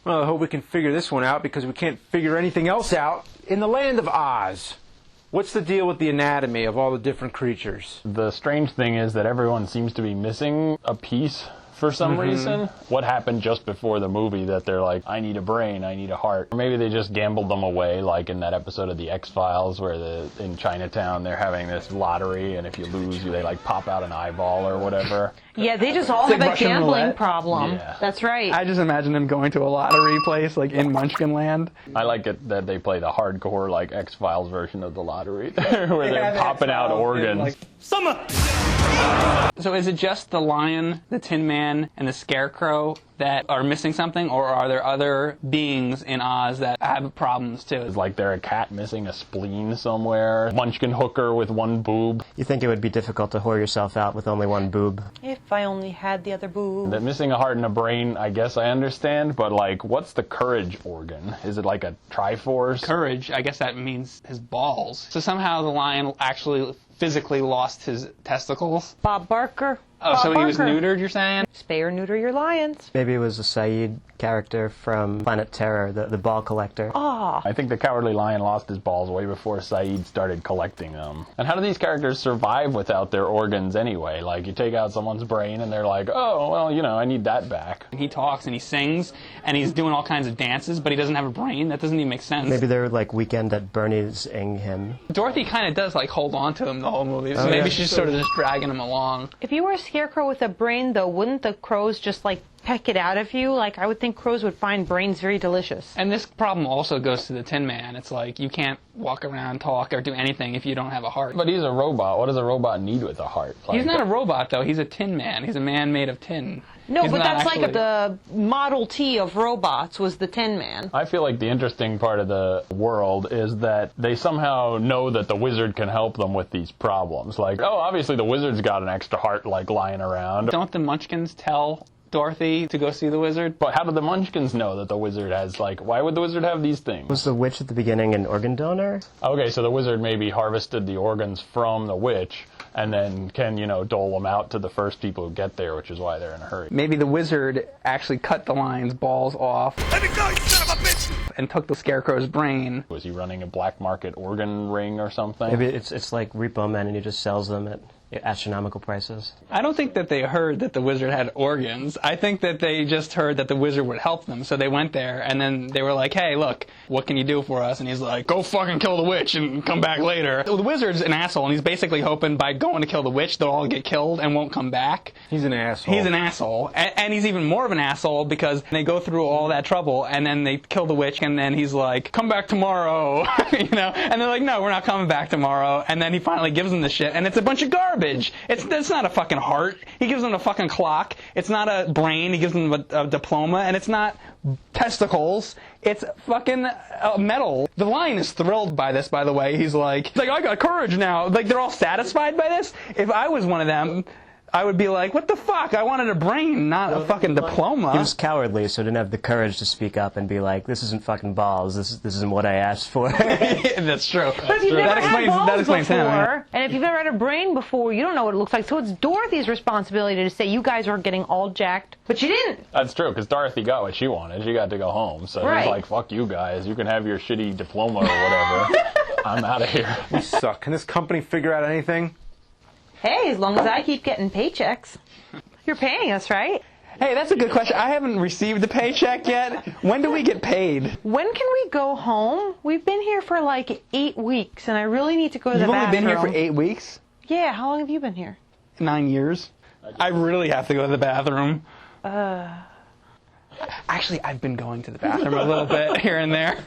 Well, I hope we can figure this one out because we can't figure anything else out in the land of Oz. What's the deal with the anatomy of all the different creatures? The strange thing is that everyone seems to be missing a piece for some reason. What happened just before the movie that they're like, I need a brain, I need a heart? Or maybe they just gambled them away, like in that episode of The X-Files where in Chinatown they're having this lottery, and if you lose, they like pop out an eyeball or whatever. Yeah, they just all have a gambling problem. Yeah. That's right. I just imagine them going to a lottery place, like in Munchkin Land. I like it that they play the hardcore, like, X-Files version of the lottery, where they're popping out organs. Like, summer! So is it just the lion, the Tin Man, and the Scarecrow that are missing something, or are there other beings in Oz that have problems too? It's like they're a cat missing a spleen somewhere, Munchkin hooker with one boob. You think it would be difficult to whore yourself out with only one boob? If I only had the other boob. That missing a heart and a brain, I guess I understand, but like, what's the courage organ? Is it like a Triforce? Courage, I guess that means his balls. So somehow the lion actually physically lost his testicles? Bob Barker. Oh, Bob so he was Barker. neutered, you're saying? Spay or neuter your lions. Maybe it was a Saeed character from Planet Terror, the ball collector. Ah. I think the Cowardly Lion lost his balls way before Saeed started collecting them. And how do these characters survive without their organs anyway? Like, you take out someone's brain and they're like, oh, well, you know, I need that back. He talks and he sings and he's doing all kinds of dances, but he doesn't have a brain. That doesn't even make sense. Maybe they're like Weekend at Bernie's-ing him. Dorothy kind of does like hold on to him the whole movie, so maybe she's sort of just dragging him along. If you were a scarecrow with a brain, though, wouldn't the crows just, like, peck it out of you? Like, I would think crows would find brains very delicious. And this problem also goes to the Tin Man. It's like, you can't walk around, talk, or do anything if you don't have a heart. But he's a robot. What does a robot need with a heart? Like, He's not a robot, though. He's a Tin Man. He's a man made of tin. No, He's but not that's actually... like the Model T of robots was the Tin Man. I feel like the interesting part of the world is that they somehow know that the wizard can help them with these problems. Like, oh, obviously the wizard's got an extra heart, like, lying around. Don't the Munchkins tell Dorothy to go see the wizard? But how do the Munchkins know that the wizard has, like, why would the wizard have these things? Was the witch at the beginning an organ donor? Okay, so the wizard maybe harvested the organs from the witch and then can, you know, dole them out to the first people who get there, which is why they're in a hurry. Maybe the wizard actually cut the lion's balls off. Let me go, you son of a bitch! And took the Scarecrow's brain. Was he running a black market organ ring or something? Maybe it's like Repo Man and he just sells them at astronomical prices. I don't think that they heard that the wizard had organs. I think that they just heard that the wizard would help them. So they went there, and then they were like, hey, look, what can you do for us? And he's like, go fucking kill the witch and come back later. The wizard's an asshole, and he's basically hoping by going to kill the witch, they'll all get killed and won't come back. He's an asshole. He's an asshole. And he's even more of an asshole because they go through all that trouble, and then they kill the witch, and then he's like, come back tomorrow, you know? And they're like, no, we're not coming back tomorrow. And then he finally gives them the shit, and it's a bunch of garbage. It's not a fucking heart. He gives them a fucking clock. It's not a brain. He gives them a diploma. And it's not testicles. It's fucking metal. The lion is thrilled by this, by the way. He's like, I got courage now. Like, they're all satisfied by this. If I was one of them, I would be like, what the fuck? I wanted a brain, not a fucking diploma. He was cowardly, so didn't have the courage to speak up and be like, this isn't fucking balls. This isn't what I asked for. That's true. But if you've never had balls explains before, him. and if you've never had a brain before, you don't know what it looks like. So it's Dorothy's responsibility to say, you guys are getting all jacked. But she didn't. That's true, because Dorothy got what she wanted. She got to go home. So Right. he's like, fuck you guys. You can have your shitty diploma or whatever. I'm out of here. We suck. Can this company figure out anything? Hey, as long as I keep getting paychecks. You're paying us, right? Hey, that's a good question. I haven't received a paycheck yet. When do we get paid? When can we go home? We've been here for like 8 weeks, and I really need to go to the You've bathroom. only been here for 8 weeks? Yeah, how long have you been here? 9 years. I really have to go to the bathroom. Actually, I've been going to the bathroom a little bit here and there.